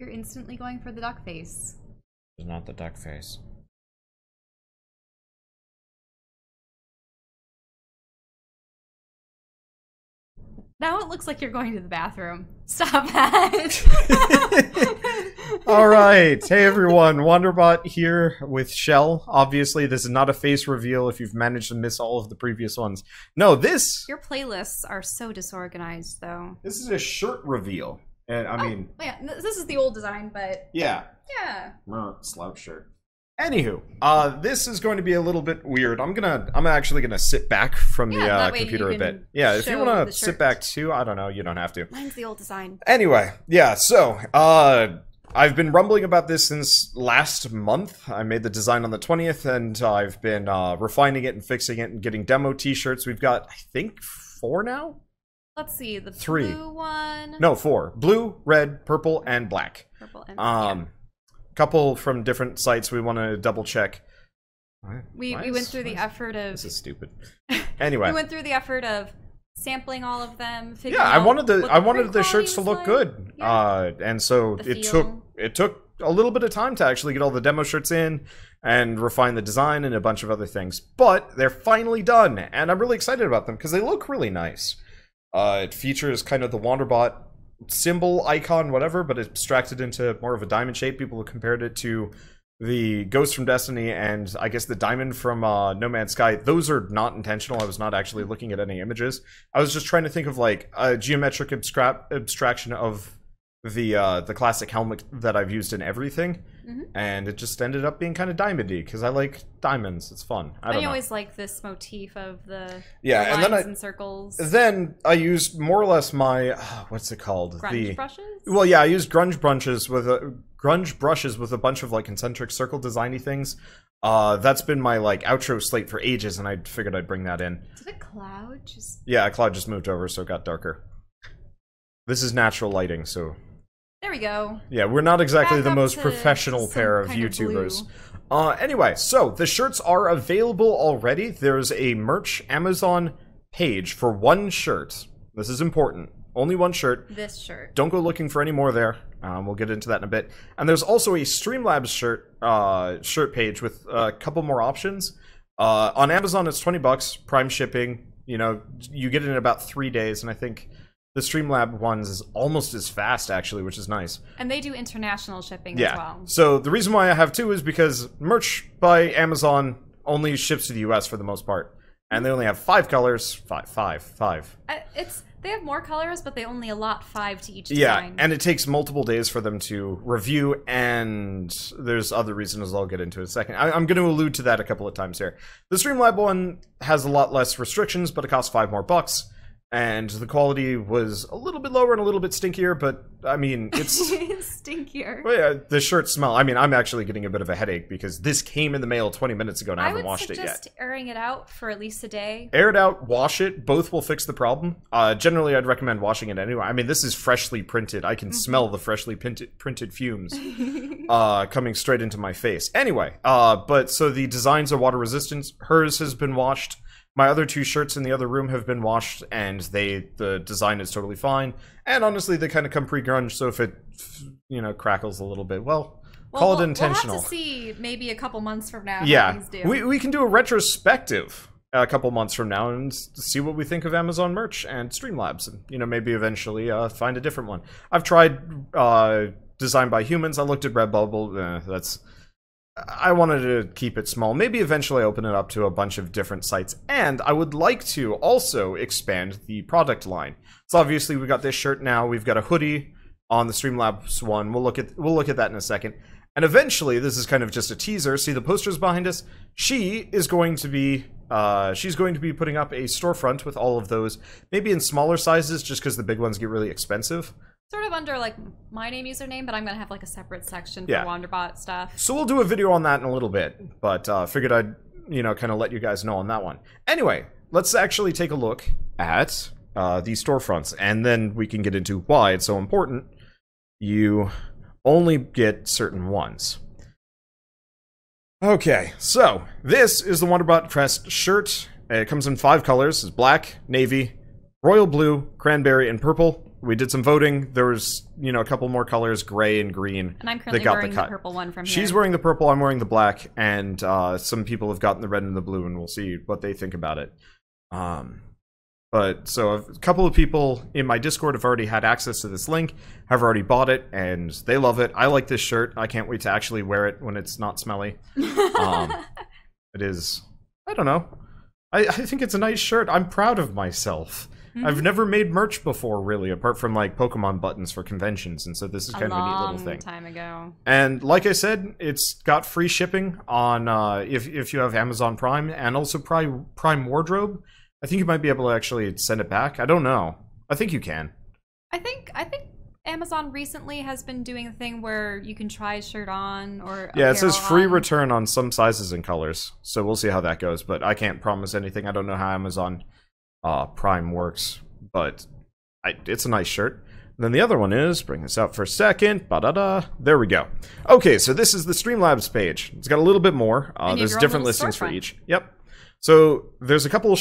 You're instantly going for the duck face. It's not the duck face. Now it looks like you're going to the bathroom. Stop that. Alright, hey everyone, Wanderbot here with Shell. Obviously, this is not a face reveal if you've managed to miss all of the previous ones. No, this... Your playlists are so disorganized, though. This is a shirt reveal. And I mean... Yeah, this is the old design, but... Yeah. Yeah. Slouch shirt. Anywho, this is going to be a little bit weird. I'm actually gonna sit back from the computer a bit. Yeah, if you want to sit back too, I don't know, you don't have to. Mine's the old design. Anyway, yeah, so, I've been rumbling about this since last month. I made the design on the 20th, and I've been refining it and fixing it and getting demo t-shirts. We've got, I think, 4 now? Let's see, the 3. blue one... No, 4. Blue, red, purple, and black. Purple and black. Couple from different sites we want to double check. We went through the effort of... This is stupid. Anyway. We went through the effort of sampling all of them, yeah, I wanted the shirts to look like. good. Yeah. And so it took a little bit of time to actually get all the demo shirts in and refine the design and a bunch of other things. But they're finally done, and I'm really excited about them because they look really nice. It features kind of the Wanderbot symbol, icon, whatever, but abstracted into more of a diamond shape. People have compared it to the Ghost from Destiny and I guess the diamond from No Man's Sky. Those are not intentional. I was not actually looking at any images. I was just trying to think of like a geometric abstraction of the classic helmet that I've used in everything, and it just ended up being kind of diamondy because I like diamonds. It's fun. I always like this motif of the and lines then and circles. Then I used more or less my what's it called? Grunge brushes. Well, yeah, I used grunge brushes with a bunch of like concentric circle designy things. That's been my like outro slate for ages, and I figured I'd bring that in. Did a cloud just? Yeah, a cloud just moved over, so it got darker. This is natural lighting, so. There we go. Yeah, we're not exactly the most professional pair of YouTubers. Anyway, so the shirts are available already. There's a merch Amazon page for one shirt. This is important. Only one shirt. This shirt. Don't go looking for any more there. We'll get into that in a bit. And there's also a Streamlabs shirt page with a couple more options. On Amazon, it's $20, Prime shipping. You know, you get it in about 3 days, and I think the Streamlab ones is almost as fast, actually, which is nice. And they do international shipping as well. So the reason why I have 2 is because merch by Amazon only ships to the US for the most part. And they only have 5 colors. Five. They have more colors, but they only allot 5 to each Yeah, design. and it takes multiple days for them to review, and there's other reasons I'll get into in a second. I'm going to allude to that a couple of times here. The Streamlab one has a lot less restrictions, but it costs $5 more. And the quality was a little bit lower and a little bit stinkier, but, I mean, it's... Stinkier. Well, yeah, the shirts smell. I mean, I'm actually getting a bit of a headache because this came in the mail 20 minutes ago and I haven't washed it yet. I would suggest airing it out for at least a day. Air it out, wash it. Both will fix the problem. Generally, I'd recommend washing it anyway. I mean, this is freshly printed. I can smell the freshly printed fumes coming straight into my face. Anyway, but so the designs are water resistant. Hers has been washed. My other 2 shirts in the other room have been washed, and the design is totally fine. And honestly, they kind of come pre-grunge, so if it, you know, crackles a little bit, well call it intentional. We'll have to see maybe a couple months from now how things do. We can do a retrospective a couple months from now and see what we think of Amazon merch and Streamlabs, and, you know, maybe eventually find a different one. I've tried Design by Humans. I looked at Redbubble. I wanted to keep it small. Maybe eventually open it up to a bunch of different sites. And I would like to also expand the product line. So obviously we got this shirt now. We've got a hoodie on the Streamlabs one. We'll look at that in a second. And eventually, this is kind of just a teaser. See the posters behind us? She is going to be she's going to be putting up a storefront with all of those, maybe in smaller sizes just because the big ones get really expensive. Sort of under, like, my name username, but I'm going to have, like, a separate section for Wanderbot stuff. So we'll do a video on that in a little bit, but figured I'd, you know, kind of let you guys know on that one. Anyway, let's actually take a look at these storefronts, and then we can get into why it's so important. You only get certain ones. Okay, so this is the Wanderbot Crest shirt. It comes in 5 colors. It's black, navy, royal blue, cranberry, and purple. we did some voting. There was, you know, a couple more colors, gray and green. And I'm currently wearing the purple one from here. She's wearing the purple, I'm wearing the black, and some people have gotten the red and the blue, and we'll see what they think about it. But so a couple of people in my Discord have already had access to this link, have already bought it, and they love it. I like this shirt. I can't wait to actually wear it when it's not smelly. It is, I don't know. I think it's a nice shirt. I'm proud of myself. I've never made merch before, really, apart from, like, Pokemon buttons for conventions, and so this is kind of a neat little thing. A long time ago. And, like I said, it's got free shipping on, if you have Amazon Prime, and also Prime Wardrobe. I think you might be able to actually send it back. I don't know. I think you can. I think Amazon recently has been doing a thing where you can try a shirt on or yeah, it says free return on some sizes and colors. So we'll see how that goes, but I can't promise anything. I don't know how Amazon Prime works, but it's a nice shirt. And then the other one is, bring this out for a second, there we go. Okay, so this is the Streamlabs page. It's got a little bit more. There's different listings for each. Yep. So there's a couple of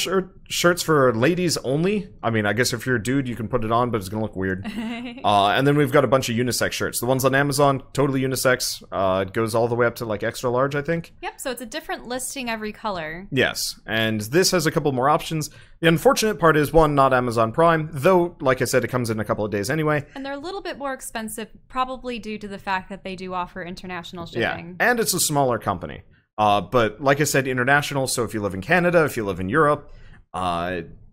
shirts for ladies only. I mean, I guess if you're a dude, you can put it on, but it's gonna look weird. And then we've got a bunch of unisex shirts. The ones on Amazon, totally unisex. It goes all the way up to like extra large, I think. Yep, so it's a different listing every color. Yes, and this has a couple more options. The unfortunate part is, one, not Amazon Prime, though, like I said, it comes in a couple of days anyway. And they're a little bit more expensive, probably due to the fact that they do offer international shipping. Yeah, and it's a smaller company. But like I said, international, so if you live in Canada, if you live in Europe,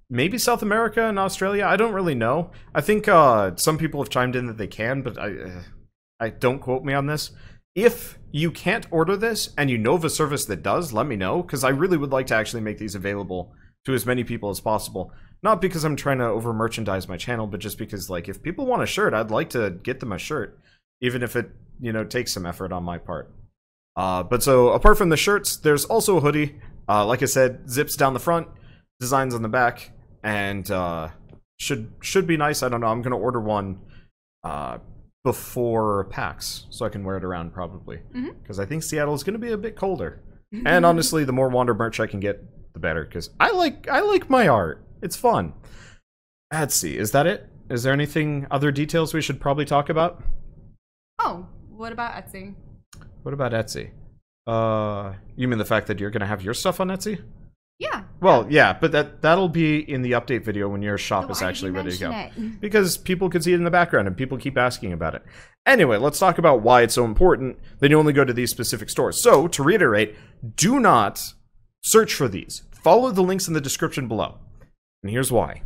maybe South America and Australia, I don't really know. I think some people have chimed in that they can, but I don't quote me on this. If you can't order this and you know of a service that does, let me know, because I really would like to actually make these available to as many people as possible. Not because I'm trying to over-merchandise my channel, but just because, like, if people want a shirt, I'd like to get them a shirt, even if it, you know, takes some effort on my part. But so, apart from the shirts, there's also a hoodie. Like I said, zips down the front, designs on the back, and should be nice. I don't know. I'm gonna order one before PAX, so I can wear it around probably, because I think Seattle is gonna be a bit colder. And honestly, the more Wander merch I can get, the better. Because I like my art. It's fun. Etsy, is that it? Is there anything other details we should probably talk about? Oh, what about Etsy? What about Etsy? You mean the fact that you're gonna have your stuff on Etsy? Yeah. Well, yeah, but that'll be in the update video when your shop is actually ready to go. Because people could see it in the background and people keep asking about it. Anyway, let's talk about why it's so important that you only go to these specific stores. So, to reiterate, do not search for these. Follow the links in the description below. And here's why.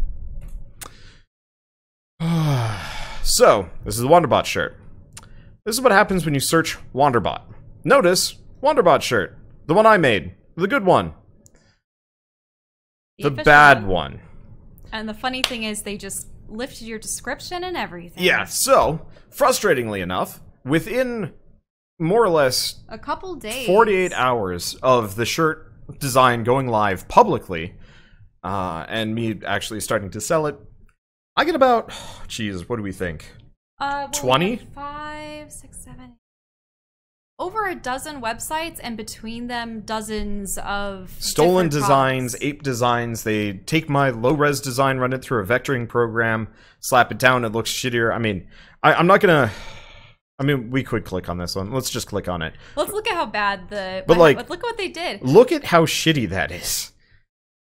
So, this is the Wanderbot shirt. This is what happens when you search Wanderbot. Notice, Wanderbot shirt. The one I made. The good one. The bad one. And the funny thing is, they just lifted your description and everything. Yeah, so, frustratingly enough, within more or less a couple days, 48 hours of the shirt design going live publicly, and me actually starting to sell it, I get about, geez, what do we think? 20? 5, 6, 7. Over a dozen websites, and between them, dozens of stolen designs, products. ape designs. They take my low-res design, run it through a vectoring program, slap it down, it looks shittier. I mean, I'm not gonna... I mean, we could click on this one. Let's just click on it. Let's look at how bad the... But, like... Look at what they did. Look at how shitty that is.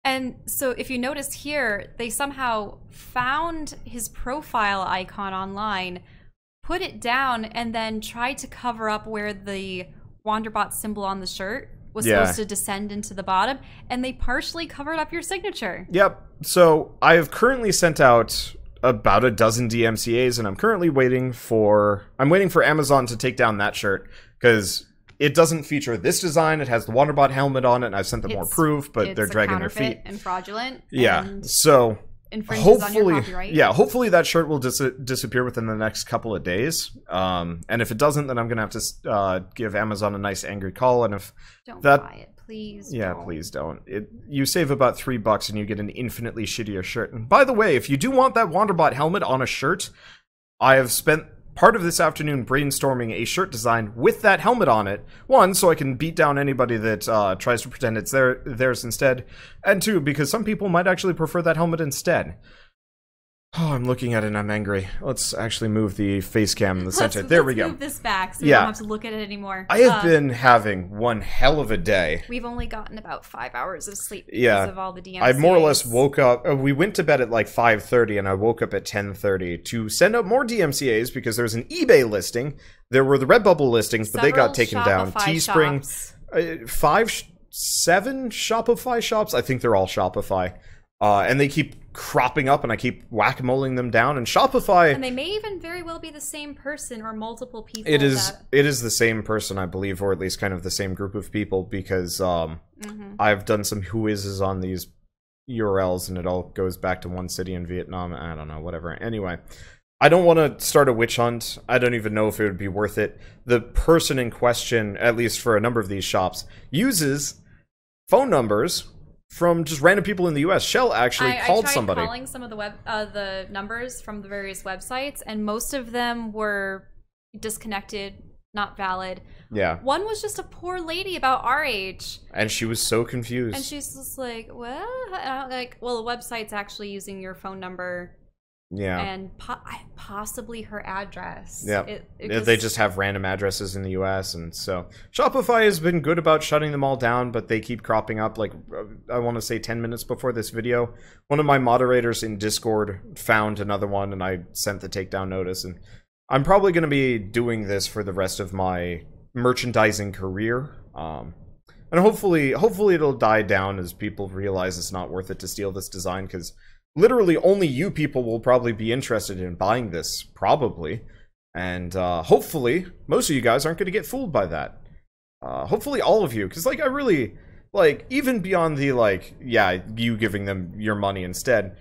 And so if you notice here, they somehow found his profile icon online, put it down, and then tried to cover up where the Wanderbot symbol on the shirt was supposed to descend into the bottom, and they partially covered up your signature. Yep. So I have currently sent out about a dozen DMCAs, and I'm currently waiting for... I'm waiting for Amazon to take down that shirt, because... It doesn't feature this design. It has the Wanderbot helmet on it, and I've sent them more proof, but they're dragging their feet. And fraudulent. Yeah, so hopefully, hopefully that shirt will disappear within the next couple of days. And if it doesn't, then I'm gonna have to give Amazon a nice angry call. And if don't buy it, please. Yeah, please don't. You save about $3 and you get an infinitely shittier shirt. And by the way, if you do want that Wanderbot helmet on a shirt, I have spent part of this afternoon brainstorming a shirt design with that helmet on it. One, so I can beat down anybody that tries to pretend it's theirs instead. And two, because some people might actually prefer that helmet instead. Oh, I'm looking at it and I'm angry. Let's actually move the face cam in the center. There we go. Let's move this back so we don't have to look at it anymore. I have been having one hell of a day. We've only gotten about 5 hours of sleep because of all the DMCAs. I more or less woke up. We went to bed at like 5:30 and I woke up at 10:30 to send out more DMCAs because there's an eBay listing. There were the Redbubble listings, but they got taken down. Teespring, 7 Shopify shops. I think they're all Shopify. And they keep cropping up and I keep whack-a-moling them down. And Shopify... And they may even very well be the same person or multiple people. It is the same person, I believe, or at least kind of the same group of people because I've done some whoises on these URLs and it all goes back to one city in Vietnam. I don't know, whatever. Anyway, I don't want to start a witch hunt. I don't even know if it would be worth it. The person in question, at least for a number of these shops, uses phone numbers from just random people in the U.S. Shell actually called somebody. I tried calling some of the numbers from the various websites, and most of them were disconnected, not valid. Yeah. One was just a poor lady about our age. And she was so confused. And she's just like, what? And I'm like, well, the website's actually using your phone number. Yeah. And possibly her address. Yeah. They just have random addresses in the US. And so Shopify has been good about shutting them all down, but they keep cropping up. Like, I want to say 10 minutes before this video, one of my moderators in Discord found another one and I sent the takedown notice. And I'm probably going to be doing this for the rest of my merchandising career. And hopefully it'll die down as people realize it's not worth it to steal this design, because literally only you people will probably be interested in buying this, probably. And hopefully most of you guys aren't going to get fooled by that. Hopefully all of you, because like I really, like, even beyond the like, yeah, you giving them your money instead,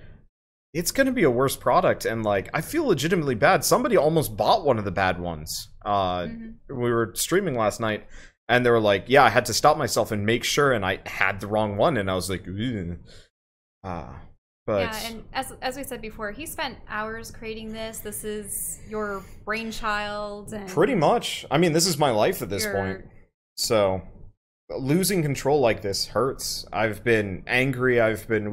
it's going to be a worse product. And like, I feel legitimately bad. Somebody almost bought one of the bad ones. We were streaming last night and they were like, yeah, I had to stop myself and make sure, and I had the wrong one, and I was like, but yeah, and as we said before, he spent hours creating this. This is your brainchild. And pretty much. I mean, this is my life at this point. So losing control like this hurts. I've been angry. I've been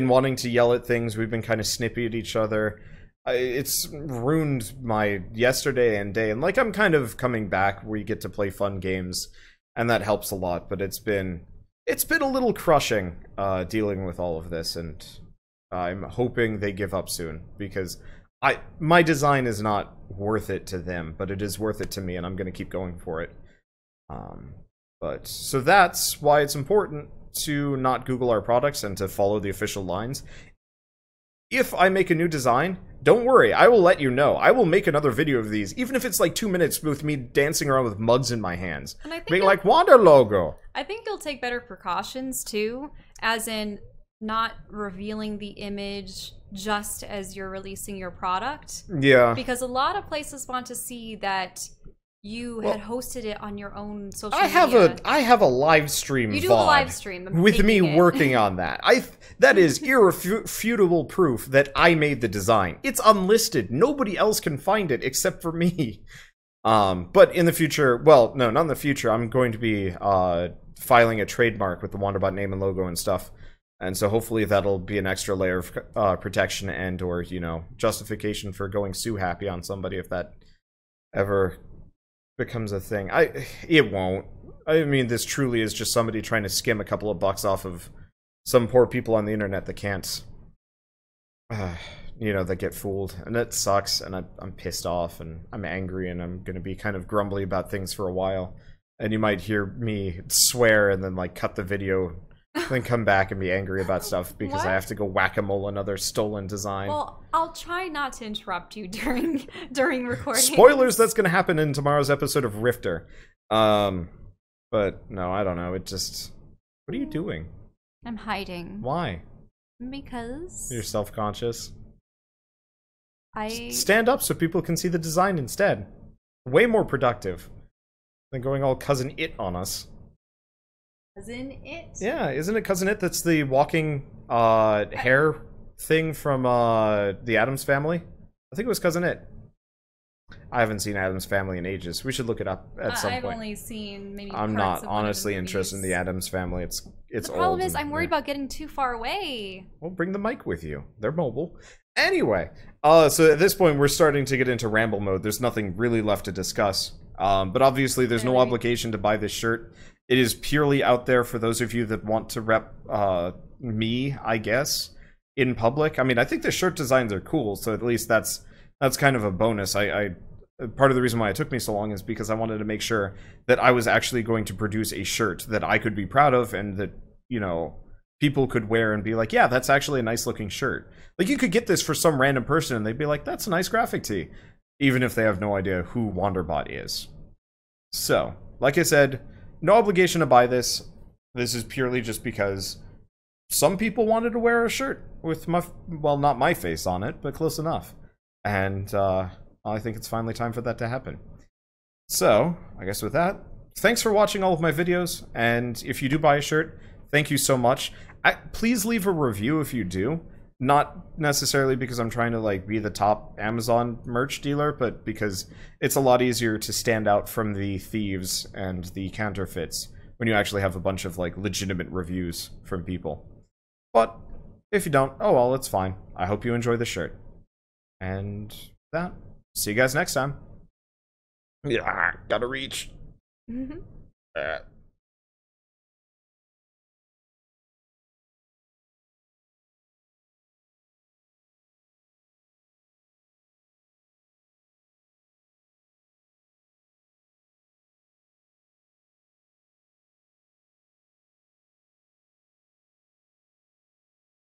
wanting to yell at things. We've been kind of snippy at each other. It's ruined my yesterday and day. And like, I'm kind of coming back where you get to play fun games, and that helps a lot. But it's been a little crushing dealing with all of this, and I'm hoping they give up soon, because my design is not worth it to them, but it is worth it to me, and I'm going to keep going for it. But so that's why it's important to not Google our products and to follow the official lines. If I make a new design, don't worry, I will let you know. I will make another video of these, even if it's like 2 minutes with me dancing around with mugs in my hands. And I think being like, Wander logo. I think you'll take better precautions too, as in not revealing the image just as you're releasing your product. Yeah. Because a lot of places want to see that you had hosted it on your own social media. I have a live stream. You do have a live stream with me working on that. That is irrefutable proof that I made the design. It's unlisted. Nobody else can find it except for me. But in the future, well, no, not in the future. I'm going to be filing a trademark with the Wanderbot name and logo and stuff. And so hopefully that'll be an extra layer of protection and or, you know, justification for going sue happy on somebody if that ever becomes a thing. It won't. I mean, this truly is just somebody trying to skim a couple of bucks off of some poor people on the internet that can't, you know, that get fooled. And it sucks, and I'm pissed off, and I'm angry, and I'm gonna be kind of grumbly about things for a while. And you might hear me swear and then, like, cut the video, then come back and be angry about stuff because I have to go whack-a-mole another stolen design. Well, I'll try not to interrupt you during recording. Spoilers, that's gonna happen in tomorrow's episode of Rifter. But no, I don't know. It just... What are you doing? I'm hiding. Why? Because... You're self-conscious? Stand up so people can see the design instead. Way more productive than going all Cousin It on us. Cousin It? Yeah, isn't it Cousin It that's the walking hair thing from the Addams Family? I think it was Cousin It. I haven't seen Addams Family in ages. We should look it up at some point. I've only seen maybe I'm parts not of honestly interested in the Addams Family. It's it's The problem old is and- I'm worried about getting too far away. Well, bring the mic with you. They're mobile. Anyway, so at this point, we're starting to get into ramble mode. There's nothing really left to discuss. But obviously, there's no obligation to buy this shirt. It is purely out there for those of you that want to rep me, I guess, in public. I mean, I think the shirt designs are cool, so at least that's kind of a bonus. Part of the reason why it took me so long is because I wanted to make sure that I was actually going to produce a shirt that I could be proud of and that, you know, people could wear and be like, yeah, that's actually a nice looking shirt. Like, you could get this for some random person and they'd be like, that's a nice graphic tee, even if they have no idea who Wanderbot is. So, like I said, no obligation to buy this. This is purely just because some people wanted to wear a shirt with my, well, not my face on it, but close enough. And I think it's finally time for that to happen. So, I guess with that, thanks for watching all of my videos, and if you do buy a shirt, thank you so much. Please leave a review if you do. Not necessarily because I'm trying to like be the top Amazon merch dealer, but because it's a lot easier to stand out from the thieves and the counterfeits when you actually have a bunch of like legitimate reviews from people. But if you don't, oh well, it's fine. I hope you enjoy the shirt. And that, see you guys next time. Yeah, gotta reach.